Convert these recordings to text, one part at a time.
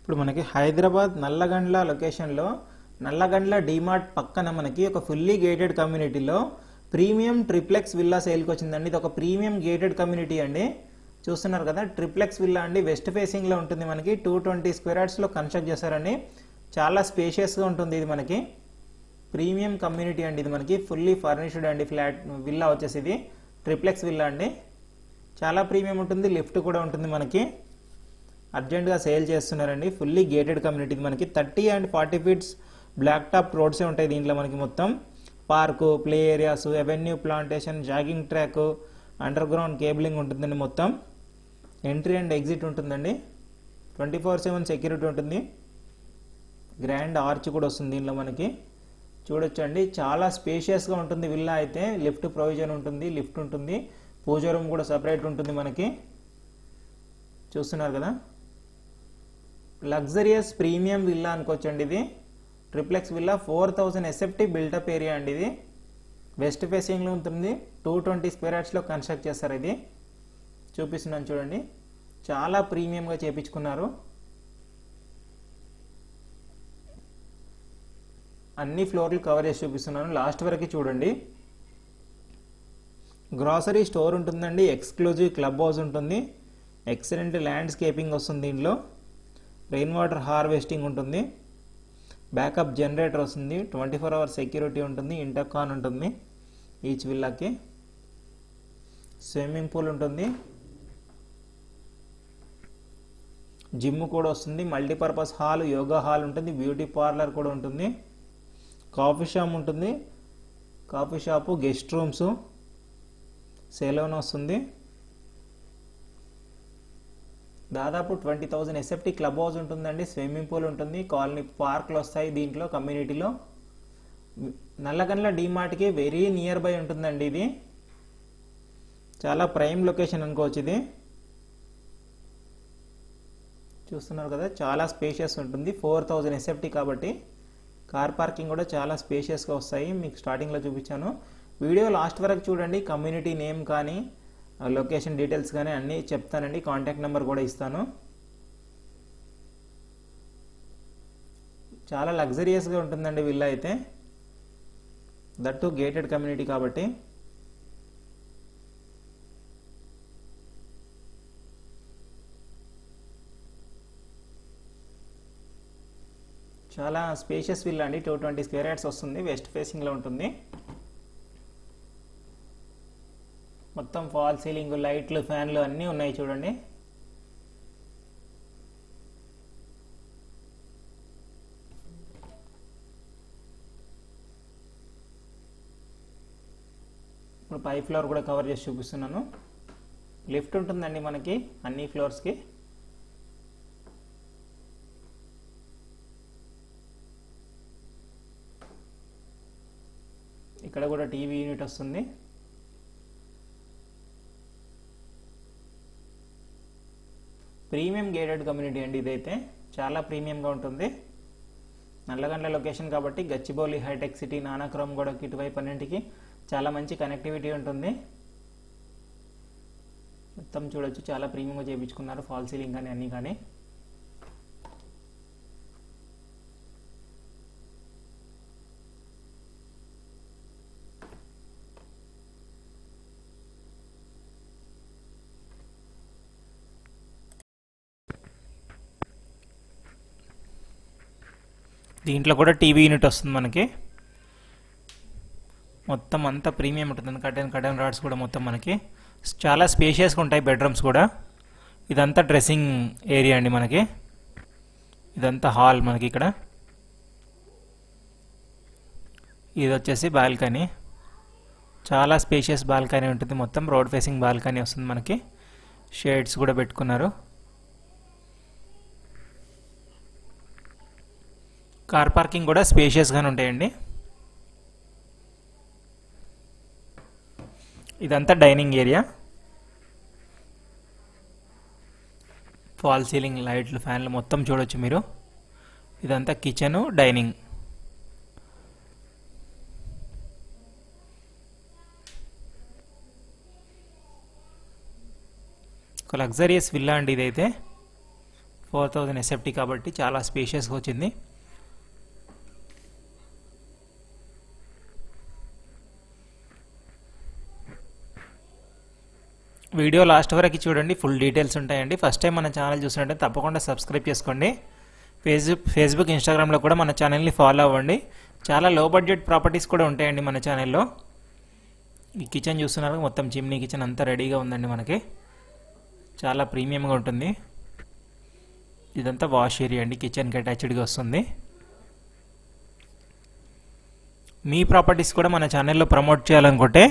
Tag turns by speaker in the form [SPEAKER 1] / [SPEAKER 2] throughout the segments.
[SPEAKER 1] ఇప్పుడు మనకి హైదరాబాద్ నల్లగండ్ల లొకేషన్లో నల్లగండ్ల డీమార్ట్ పక్కన మనకి ఒక ఫుల్లీ గేటెడ్ కమ్యూనిటీలో ప్రీమియం ట్రిప్లెక్స్ విల్లా సేల్కి వచ్చిందండి. ఇది ఒక ప్రీమియం గేటెడ్ కమ్యూనిటీ అండి. చూస్తున్నారు కదా, ట్రిప్లెక్స్ విల్లా అండి. వెస్ట్ ఫేసింగ్లో ఉంటుంది. మనకి 220 స్క్వేర్ యార్డ్స్లో కన్స్ట్రక్ట్ చేశారండి. చాలా స్పేషియస్గా ఉంటుంది. ఇది మనకి ప్రీమియం కమ్యూనిటీ అండి. ఇది మనకి ఫుల్లీ ఫర్నిష్డ్ అండి. ఫ్లాట్ విల్లా వచ్చేసి ఇది ట్రిప్లెక్స్ విల్లా అండి. చాలా ప్రీమియం ఉంటుంది. లిఫ్ట్ కూడా ఉంటుంది. మనకి అర్జెంట్గా సేల్ చేస్తున్నారండి. Fully gated community. మనకి 30 and 40 ఫీట్స్ బ్లాక్ టాప్ రోడ్సే ఉంటాయి దీంట్లో. మనకి మొత్తం park, play areas, avenue, plantation, jogging track, under ground cabling ఉంటుందండి. మొత్తం ఎంట్రీ అండ్ ఎగ్జిట్ ఉంటుందండి. 24/7 సెక్యూరిటీ ఉంటుంది. గ్రాండ్ ఆర్చ్ కూడా వస్తుంది దీనిలో. మనకి చూడొచ్చండి, చాలా స్పేషియస్గా ఉంటుంది విల్లా అయితే. లిఫ్ట్ ప్రొవిజన్ ఉంటుంది, లిఫ్ట్ ఉంటుంది, పూజ రూమ్ కూడా సపరేట్ ఉంటుంది. మనకి చూస్తున్నారు కదా, లగ్జరియస్ ప్రీమియం విల్లా అనుకోవచ్చండి. ఇది triplex villa 4000 SFT built up area అండి. ఇది వెస్ట్ ఫేసింగ్లో ఉంటుంది. 220 స్క్వేర్ యార్డ్స్లో కన్స్ట్రక్ట్ చేస్తారు. ఇది చూపిస్తున్నాను చూడండి, చాలా ప్రీమియంగా చేపించుకున్నారు. అన్ని ఫ్లోర్లు కవర్ చేసి చూపిస్తున్నాను, లాస్ట్ వరకు చూడండి. గ్రాసరీ స్టోర్ ఉంటుందండి. ఎక్స్క్లూజివ్ క్లబ్ హౌస్ ఉంటుంది. ఎక్సలెంట్ ల్యాండ్స్కేపింగ్ వస్తుంది దీంట్లో. రెయిన్ వాటర్ హార్వెస్టింగ్ ఉంటుంది. బ్యాకప్ జనరేటర్ వస్తుంది. 24 hours సెక్యూరిటీ ఉంటుంది. ఇంటర్కాన్ ఉంటుంది ఈచ్ విల్లాకి. స్విమ్మింగ్ పూల్ ఉంటుంది. జిమ్ కూడా వస్తుంది. మల్టీపర్పస్ హాల్, యోగా హాల్ ఉంటుంది. బ్యూటీ పార్లర్ కూడా ఉంటుంది. కాఫీ షాప్ ఉంటుంది. Coffee shop, guest rooms, salon వస్తుంది. దాదాపు 20,000 SFT క్లబ్ హౌస్ ఉంటుందండి. స్విమ్మింగ్ పూల్ ఉంటుంది. కాలనీ పార్క్లు వస్తాయి దీంట్లో కమ్యూనిటీలో. నల్లగండ్ల డీమార్ట్కి వెరీ నియర్ బై ఉంటుందండి. ఇది చాలా ప్రైమ్ లొకేషన్ అనుకోవచ్చు. ఇది చూస్తున్నారు కదా, చాలా స్పేషియస్ ఉంటుంది. 4000 SFT కాబట్టి కార్ పార్కింగ్ కూడా చాలా స్పేషియస్గా వస్తాయి. మీకు స్టార్టింగ్లో చూపించాను. వీడియో లాస్ట్ వరకు చూడండి. కమ్యూనిటీ నేమ్ కానీ లొకేషన్ డీటెయిల్స్ కానీ అన్నీ చెప్తానండి. కాంటాక్ట్ నెంబర్ కూడా ఇస్తాను. చాలా లగ్జరియస్గా ఉంటుందండి విల్లా అయితే. దట్టు గేటెడ్ కమ్యూనిటీ కాబట్టి. చాలా స్పేషియస్ విల్లా అండి. 220 స్క్వేర్ యార్డ్స్ వస్తుంది. వెస్ట్ ఫేసింగ్లో ఉంటుంది. మొత్తం ఫాల్ సీలింగ్, లైట్లు, ఫ్యాన్లు అన్నీ ఉన్నాయి చూడండి. ఇప్పుడు పై ఫ్లోర్ కూడా కవర్ చేసి చూపిస్తున్నాను. లిఫ్ట్ ఉంటుందండి మనకి అన్ని ఫ్లోర్స్కి. ఇక్కడ కూడా టీవీ యూనిట్ వస్తుంది. ప్రీమియం గేటెడ్ కమ్యూనిటీ అండి ఇదైతే. చాలా ప్రీమియంగా ఉంటుంది. నల్లగండ్ల లొకేషన్ కాబట్టి గచ్చిబౌలి, హైటెక్ సిటీ, నానాక్రమ్ కూడా ఇటువైపు అన్నింటికి చాలా మంచి కనెక్టివిటీ ఉంటుంది. మొత్తం చూడొచ్చు, చాలా ప్రీమియంగా చేయించుకున్నారు. ఫాల్ సీలింగ్ కానీ అన్నీ కానీ. దీంట్లో కూడా టీవీ యూనిట్ వస్తుంది మనకి. మొత్తం అంతా ప్రీమియం ఉంటుంది. కటన్ రాడ్స్ కూడా మొత్తం మనకి చాలా స్పేషియస్గా ఉంటాయి. బెడ్రూమ్స్ కూడా. ఇదంతా డ్రెస్సింగ్ ఏరియా అండి మనకి. ఇదంతా హాల్ మనకి. ఇక్కడ ఇది వచ్చేసి బాల్కనీ. చాలా స్పేషియస్ బాల్కనీ ఉంటుంది. మొత్తం రోడ్ ఫేసింగ్ బాల్కనీ వస్తుంది మనకి. షేడ్స్ కూడా పెట్టుకున్నారు. కార్ పార్కింగ్ కూడా స్పేషియస్గానే ఉంటాయండి. ఇదంతా డైనింగ్ ఏరియా. ఫాల్ సీలింగ్, లైట్లు, ఫ్యాన్లు మొత్తం చూడొచ్చు మీరు. ఇదంతా కిచెను, డైనింగ్. ఒక లగ్జరియస్ విల్లా అండి ఇదైతే. 4000 SFT కాబట్టి చాలా స్పేషియస్గా వచ్చింది. వీడియో లాస్ట్ వరకు చూడండి, ఫుల్ డీటెయిల్స్ ఉంటాయండి. ఫస్ట్ టైం మన ఛానల్ చూసినట్టే తప్పకుండా సబ్స్క్రైబ్ చేసుకోండి. ఫేస్బుక్ ఇన్స్టాగ్రామ్లో కూడా మన ఛానల్ని ఫాలో అవ్వండి. చాలా లో బడ్జెట్ ప్రాపర్టీస్ కూడా ఉంటాయండి మన ఛానల్లో. ఈ కిచెన్ చూస్తున్నారు, మొత్తం చిమ్నీ కిచెన్ అంతా రెడీగా ఉందండి మనకి. చాలా ప్రీమియంగా ఉంటుంది. ఇదంతా వాష్ ఏరియా అండి, కిచెన్కి అటాచ్డ్గా వస్తుంది. మీ ప్రాపర్టీస్ కూడా మన ఛానల్లో ప్రమోట్ చేయాలనుకుంటే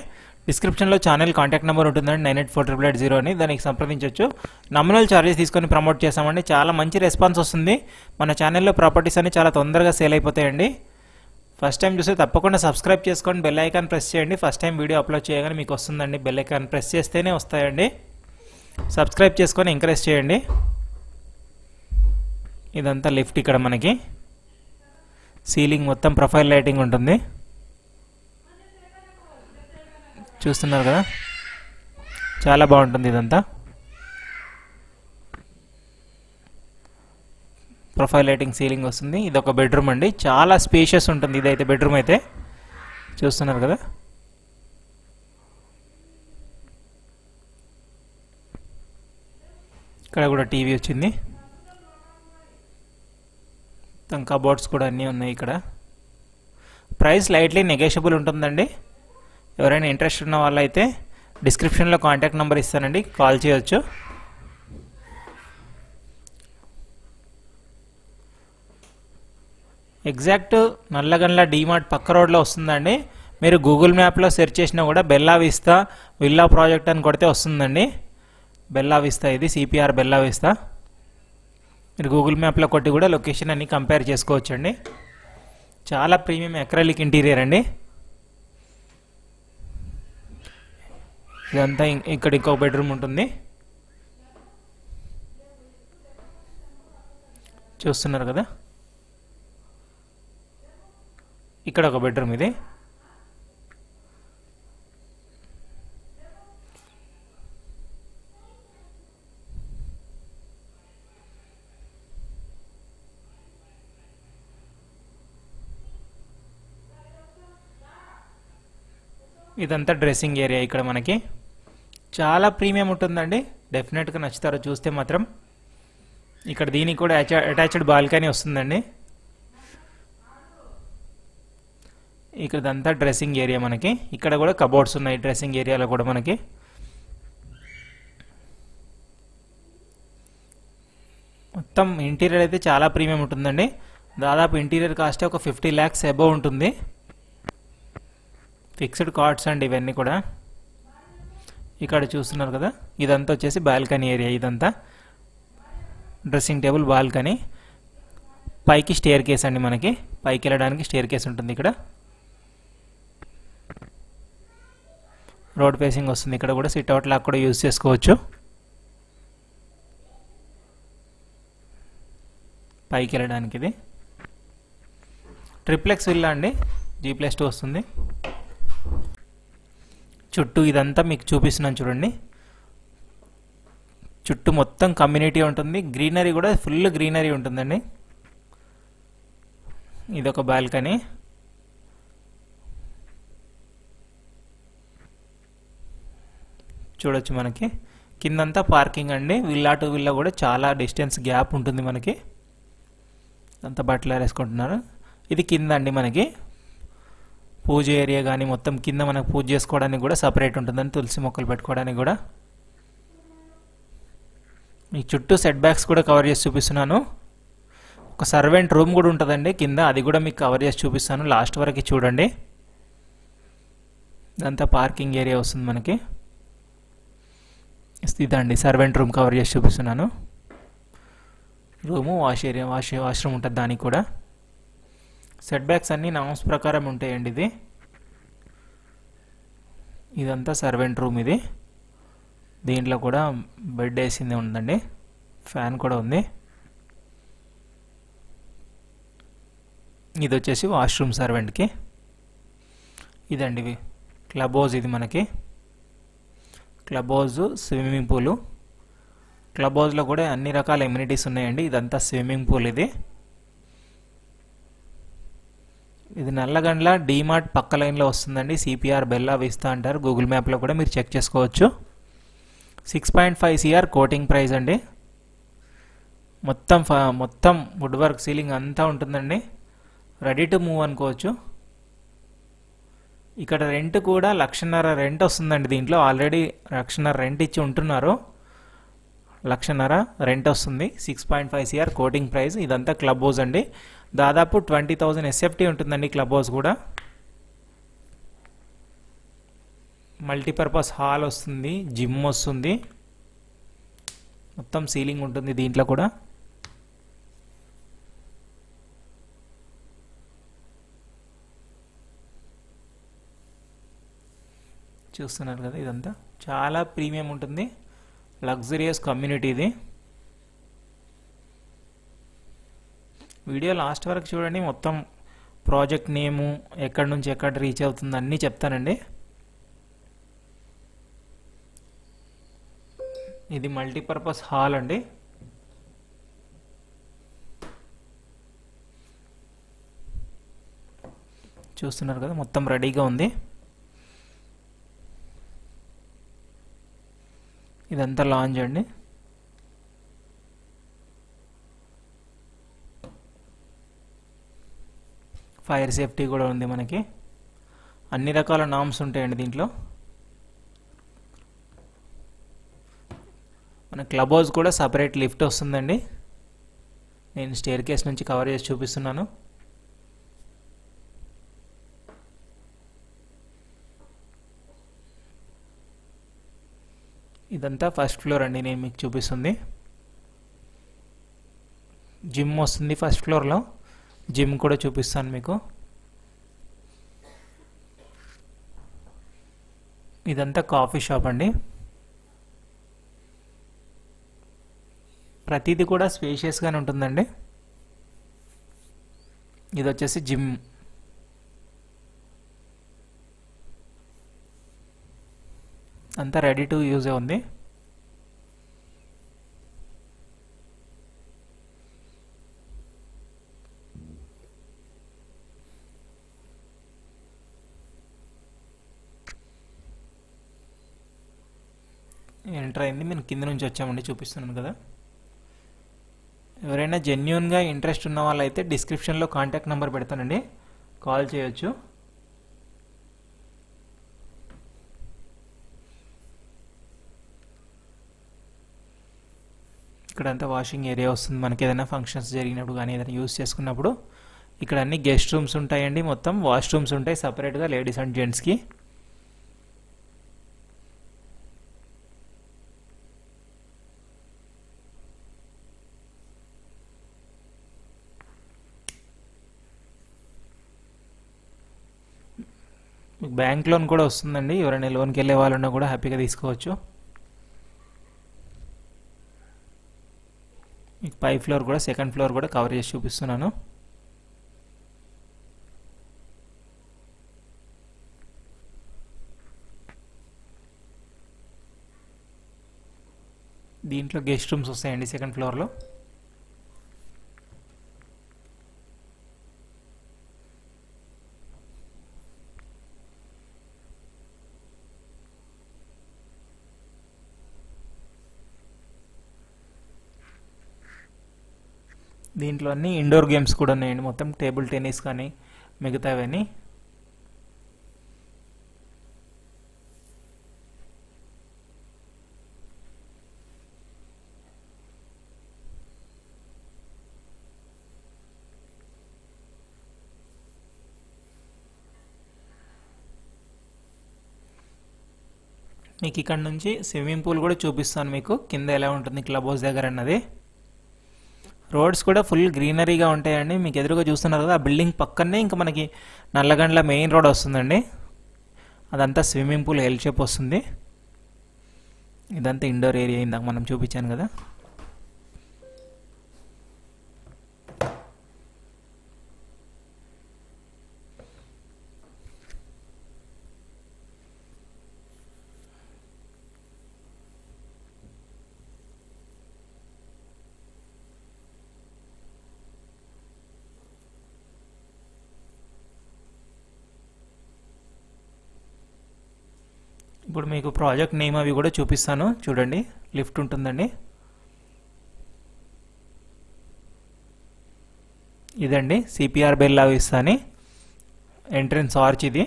[SPEAKER 1] డిస్క్రిప్షన్లో ఛానల్ కాంటాక్ట్ నెంబర్ ఉంటుందండి, 984880 అని. దానికి సంప్రదించవచ్చు. నామినల్ ఛార్జెస్ తీసుకొని ప్రమోట్ చేస్తామండి. చాలా మంచి రెస్పాన్స్ వస్తుంది. మన ఛానల్లో ప్రాపర్టీస్ అన్ని చాలా తొందరగా సేల్ అయిపోతాయండి. ఫస్ట్ టైం చూస్తే తప్పకుండా సబ్స్క్రైబ్ చేసుకోండి, బెల్ ఐకాన్ ప్రెస్ చేయండి. ఫస్ట్ టైం వీడియో అప్లోడ్ చేయగానే మీకు వస్తుందండి. బెల్ ఐకాన్ ప్రెస్ చేస్తేనే వస్తాయండి. సబ్స్క్రైబ్ చేసుకొని ఎంకరేజ్ చేయండి. ఇదంతా లిఫ్ట్. ఇక్కడ మనకి సీలింగ్ మొత్తం ప్రొఫైల్ లైటింగ్ ఉంటుంది, చూస్తున్నారు కదా, చాలా బాగుంటుంది. ఇదంతా ప్రొఫైల్ లైటింగ్ సీలింగ్ వస్తుంది. ఇది ఒక బెడ్రూమ్ అండి, చాలా స్పేషియస్ ఉంటుంది. ఇదైతే బెడ్రూమ్ అయితే చూస్తున్నారు కదా. ఇక్కడ కూడా టీవీ వచ్చింది. కబోర్డ్స్ కూడా అన్నీ ఉన్నాయి. ఇక్కడ ప్రైస్ లైట్లీ నెగోషియబుల్ ఉంటుందండి. ఎవరైనా ఇంట్రెస్ట్ ఉన్న వాళ్ళైతే డిస్క్రిప్షన్లో కాంటాక్ట్ నెంబర్ ఇస్తానండి, కాల్ చేయొచ్చు. ఎగ్జాక్ట్ నల్లగండ్ల డీమార్ట్ పక్క రోడ్లో వస్తుందండి. మీరు గూగుల్ మ్యాప్లో సెర్చ్ చేసినా కూడా బెల్లా విస్తా విల్లా ప్రాజెక్ట్ అని కొడితే వస్తుందండి. బెల్లా విస్తా, ఇది సిపిఆర్ బెల్లా విస్తా. మీరు గూగుల్ మ్యాప్లో కొట్టి కూడా లొకేషన్ అన్ని కంపేర్ చేసుకోవచ్చండి. చాలా ప్రీమియం అక్రిలిక్ ఇంటీరియర్ అండి. ఇదంతా ఇక్కడ ఇంకొక బెడ్రూమ్ ఉంటుంది, చూస్తున్నారు కదా. ఇక్కడ ఒక బెడ్రూమ్. ఇది ఇదంతా డ్రెస్సింగ్ ఏరియా. ఇక్కడ మనకి చాలా ప్రీమియం ఉంటుందండి, డెఫినెట్గా నచ్చుతారో చూస్తే మాత్రం. ఇక్కడ దీనికి కూడా అటాచ్డ్ బాల్కనీ వస్తుందండి. ఇక్కడంతా డ్రెస్సింగ్ ఏరియా మనకి. ఇక్కడ కూడా కబోర్డ్స్ ఉన్నాయి డ్రెస్సింగ్ ఏరియాలో కూడా మనకి. మొత్తం ఇంటీరియర్ అయితే చాలా ప్రీమియం ఉంటుందండి. దాదాపు ఇంటీరియర్ కాస్ట్ ఒక 50 lakhs అబోవ్ ఉంటుంది. ఫిక్స్డ్ కార్డ్స్ అండి ఇవన్నీ కూడా. ఇక్కడ చూస్తున్నారు కదా, ఇదంతా వచ్చేసి బాల్కనీ ఏరియా. ఇదంతా డ్రెస్సింగ్ టేబుల్, బాల్కనీ. పైకి స్టేర్ కేస్ అండి మనకి, పైకి వెళ్ళడానికి స్టేర్ కేస్ ఉంటుంది. ఇక్కడ రోడ్ ఫేసింగ్ వస్తుంది. ఇక్కడ కూడా సిట్ అవుట్ లాగా కూడా యూజ్ చేసుకోవచ్చు. పైకి వెళ్ళడానికి ఇది ట్రిప్లెక్స్ విల్లా అండి, G+2 వస్తుంది. చుట్టూ ఇదంతా మీకు చూపిస్తున్నాను చూడండి. చుట్టూ మొత్తం కమ్యూనిటీ ఉంటుంది, గ్రీనరీ కూడా ఫుల్ గ్రీనరీ ఉంటుందండి. ఇదొక బాల్కనీ. చూడొచ్చు మనకి. కిందంతా పార్కింగ్ అండి. విల్లా టు విల్లా కూడా చాలా డిస్టెన్స్ గ్యాప్ ఉంటుంది మనకి. అంతా బట్టలు వేసుకుంటున్నారు. ఇది కింద అండి మనకి పూజ ఏరియా కానీ మొత్తం కింద మనకు పూజ చేసుకోవడానికి కూడా సపరేట్ ఉంటుందని, తులసి మొక్కలు పెట్టుకోవడానికి కూడా. ఈ చుట్టూ సెట్ బ్యాక్స్ కూడా కవర్ చేసి చూపిస్తున్నాను. ఒక సర్వెంట్ రూమ్ కూడా ఉంటుందండి కింద, అది కూడా మీకు కవర్ చేసి చూపిస్తాను. లాస్ట్ వరకు చూడండి. ఇదంతా పార్కింగ్ ఏరియా వస్తుంది మనకి. ఇదండి సర్వెంట్ రూమ్ కవర్ చేసి చూపిస్తున్నాను. రూము, వాష్ ఏరియా, వాష్రూమ్ ఉంటుంది దానికి కూడా. సెట్ బ్యాక్స్ అన్నీ నామ్స్ ప్రకారం ఉంటాయండి. ఇది ఇదంతా సర్వెంట్ రూమ్. ఇది దీంట్లో కూడా బెడ్ వేసింది ఉందండి, ఫ్యాన్ కూడా ఉంది. ఇది వచ్చేసి వాష్రూమ్ సర్వెంట్కి. ఇదండి క్లబ్ హౌస్. ఇది మనకి club house, swimming pool. Club హౌస్లో కూడా అన్ని రకాల ఎమ్యూనిటీస్ ఉన్నాయండి. ఇదంతా స్విమ్మింగ్ పూల్. ఇది నల్లగండ్ల డీమార్ట్ పక్క లైన్లో వస్తుందండి. సిపిఆర్ బెల్లా విస్తా అంటారు. గూగుల్ మ్యాప్లో కూడా మీరు చెక్ చేసుకోవచ్చు. 6.5 CR కోటింగ్ ప్రైస్ అండి. మొత్తం వుడ్ వర్క్ సీలింగ్ అంతా ఉంటుందండి. రెడీ టు మూవ్ అనుకోవచ్చు. ఇక్కడ రెంట్ కూడా 1,50,000 రెంట్ వస్తుందండి. దీంట్లో ఆల్రెడీ 1,50,000 రెంట్ ఇచ్చి ఉంటున్నారు. 1,50,000 రెంట్ వస్తుంది. 6.5 CR కోటింగ్ ప్రైస్. ఇదంతా క్లబ్ హౌస్ అండి. దాదాపు 20,000 SFT ఉంటుందండి క్లబ్ హౌస్ కూడా. మల్టీపర్పస్ హాల్ వస్తుంది, జిమ్ వస్తుంది, మొత్తం సీలింగ్ ఉంటుంది దీంట్లో కూడా. చూస్తున్నారు కదా, ఇదంతా చాలా ప్రీమియం ఉంటుంది. లగ్జరియస్ కమ్యూనిటీ ఇది. వీడియో లాస్ట్ వరకు చూడండి. మొత్తం ప్రాజెక్ట్ నేము, ఎక్కడి నుంచి ఎక్కడ రీచ్ అవుతుంది అన్నీ చెప్తానండి. ఇది మల్టీపర్పస్ హాల్ అండి. చూస్తున్నారు కదా, మొత్తం రెడీగా ఉంది. ఇదంతా లాంజ్ అండి. ఫైర్ సేఫ్టీ కూడా ఉంది మనకి. అన్ని రకాల నామ్స్ ఉంటాయండి దీంట్లో. మన క్లబ్ హౌస్ కూడా సపరేట్ లిఫ్ట్ వస్తుందండి. నేను స్టేర్ కేస్ నుంచి కవర్ చేసి చూపిస్తున్నాను. ఇదంతా ఫస్ట్ ఫ్లోర్ అండి నేను మీకు చూపిస్తుంది. జిమ్ వస్తుంది ఫస్ట్ ఫ్లోర్లో. జిమ్ కూడా చూపిస్తాను మీకు. ఇదంతా కాఫీ షాప్ అండి. ప్రతిదీ కూడా స్పేషియస్గానే ఉంటుందండి. ఇది వచ్చేసి జిమ్. అంతా రెడీ టు యూజే ఉంది. ఎంటర్ అయింది. మేము కింద నుంచి వచ్చామండి, చూపిస్తున్నాను కదా. ఎవరైనా జెన్యూన్గా ఇంట్రెస్ట్ ఉన్న వాళ్ళైతే డిస్క్రిప్షన్లో కాంటాక్ట్ నెంబర్ పెడతానండి, కాల్ చేయొచ్చు. ఇక్కడంతా వాషింగ్ ఏరియా వస్తుంది. మనకి ఏదైనా ఫంక్షన్స్ జరిగినప్పుడు కానీ ఏదైనా యూస్ చేసుకున్నప్పుడు ఇక్కడ అన్ని గెస్ట్ రూమ్స్ ఉంటాయండి. మొత్తం వాష్రూమ్స్ ఉంటాయి సపరేట్గా లేడీస్ అండ్ జెంట్స్కి. మీకు బ్యాంక్ లోన్ కూడా వస్తుందండి. ఎవరైనా లోన్కి వెళ్ళే వాళ్ళున్నా కూడా హ్యాపీగా తీసుకోవచ్చు. మీకు పై ఫ్లోర్ కూడా సెకండ్ ఫ్లోర్ కూడా కవర్ చేసి చూపిస్తున్నాను. దీంట్లో గెస్ట్ రూమ్స్ వస్తాయండి సెకండ్ ఫ్లోర్లో. దీంట్లో అన్ని ఇండోర్ గేమ్స్ కూడా ఉన్నాయండి. మొత్తం టేబుల్ టెన్నిస్ కానీ మిగతావన్నీ. మీకు ఇక్కడ నుంచి స్విమ్మింగ్ పూల్ కూడా చూపిస్తాను మీకు, కింద ఎలా ఉంటుంది క్లబ్ హౌస్ దగ్గర అన్నది. రోడ్స్ కూడా ఫుల్ గ్రీనరీగా ఉంటాయండి. మీకు ఎదురుగా చూస్తున్నారు కదా, ఆ బిల్డింగ్ పక్కనే ఇంకా మనకి నల్లగండ్ల మెయిన్ రోడ్ వస్తుందండి. అదంతా స్విమ్మింగ్ పూల్ ఎల్ షేప్ వస్తుంది. ఇదంతా ఇండోర్ ఏరియా ఇందాక మనం చూపించాను కదా. ఇప్పుడు మీకు ప్రాజెక్ట్ నేమ్ అవి కూడా చూపిస్తాను చూడండి. లిఫ్ట్ ఉంటుందండి. ఇదండి సిపిఆర్ బెల్లా విస్తా అని ఎంట్రన్స్ ఆర్చ్. ఇది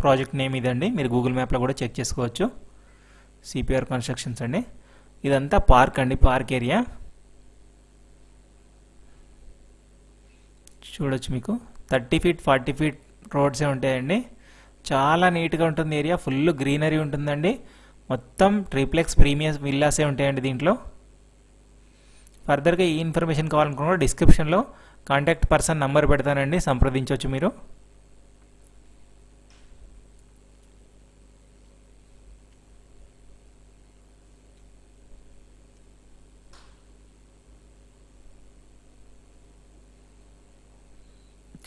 [SPEAKER 1] ప్రాజెక్ట్ నేమ్ ఇదండి. మీరు గూగుల్ మ్యాప్లో కూడా చెక్ చేసుకోవచ్చు. సిపిఆర్ కన్స్ట్రక్షన్స్ అండి. ఇదంతా పార్క్ అండి, పార్క్ ఏరియా చూడొచ్చు. మీకు 30 ఫీట్ 40 ఫీట్ రోడ్సే ఉంటాయండి. చాలా నీట్గా ఉంటుంది ఏరియా. ఫుల్ గ్రీనరీ ఉంటుందండి. మొత్తం ట్రిప్లెక్స్ ప్రీమియం విల్లాసే ఉంటాయండి దీంట్లో. ఫర్దర్గా ఈ ఇన్ఫర్మేషన్ కావాలనుకున్నా డిస్క్రిప్షన్లో కాంటాక్ట్ పర్సన్ నంబర్ పెడతానండి, సంప్రదించవచ్చు మీరు.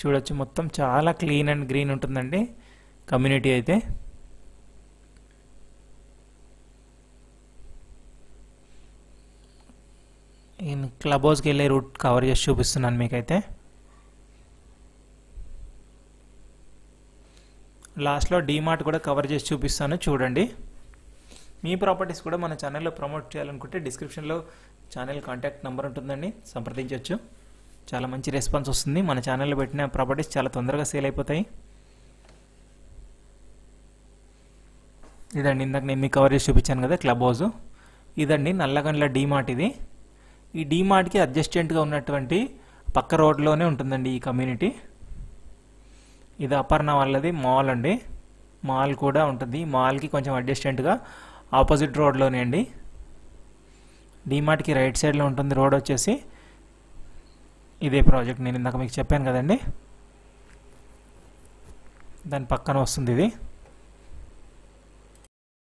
[SPEAKER 1] చూడొచ్చు మొత్తం చాలా క్లీన్ అండ్ గ్రీన్ ఉంటుందండి కమ్యూనిటీ అయితే. నేను క్లబ్ హౌస్కి వెళ్ళే రూట్ కవర్ చేసి చూపిస్తున్నాను మీకైతే. లాస్ట్లో డీమార్ట్ కూడా కవర్ చేసి చూపిస్తాను చూడండి. మీ ప్రాపర్టీస్ కూడా మన ఛానల్లో ప్రమోట్ చేయాలనుకుంటే డిస్క్రిప్షన్లో ఛానల్ కాంటాక్ట్ నెంబర్ ఉంటుందండి, సంప్రదించవచ్చు. చాలా మంచి రెస్పాన్స్ వస్తుంది. మన ఛానల్లో పెట్టిన ప్రాపర్టీస్ చాలా తొందరగా సేల్ అయిపోతాయి. ఇదండి ఇందాక నేను మీకు కవర్ చేసి చూపించాను కదా క్లబ్ హౌస్. ఇదండి నల్లగండ్ల డీమార్ట్. ఇది ఈ డీమార్ట్కి అడ్జస్టెంట్గా ఉన్నటువంటి పక్క రోడ్లోనే ఉంటుందండి ఈ కమ్యూనిటీ. ఇది అపర్ణ వాళ్ళది మాల్ అండి. మాల్ కూడా ఉంటుంది. మాల్కి కొంచెం అడ్జస్టెంట్గా ఆపోజిట్ రోడ్లోనే అండి. డీమార్ట్కి రైట్ సైడ్లో ఉంటుంది రోడ్ వచ్చేసి. ఇదే ప్రాజెక్ట్ నేను ఇందాక మీకు చెప్పాను కదండి, దాని పక్కన వస్తుంది ఇది.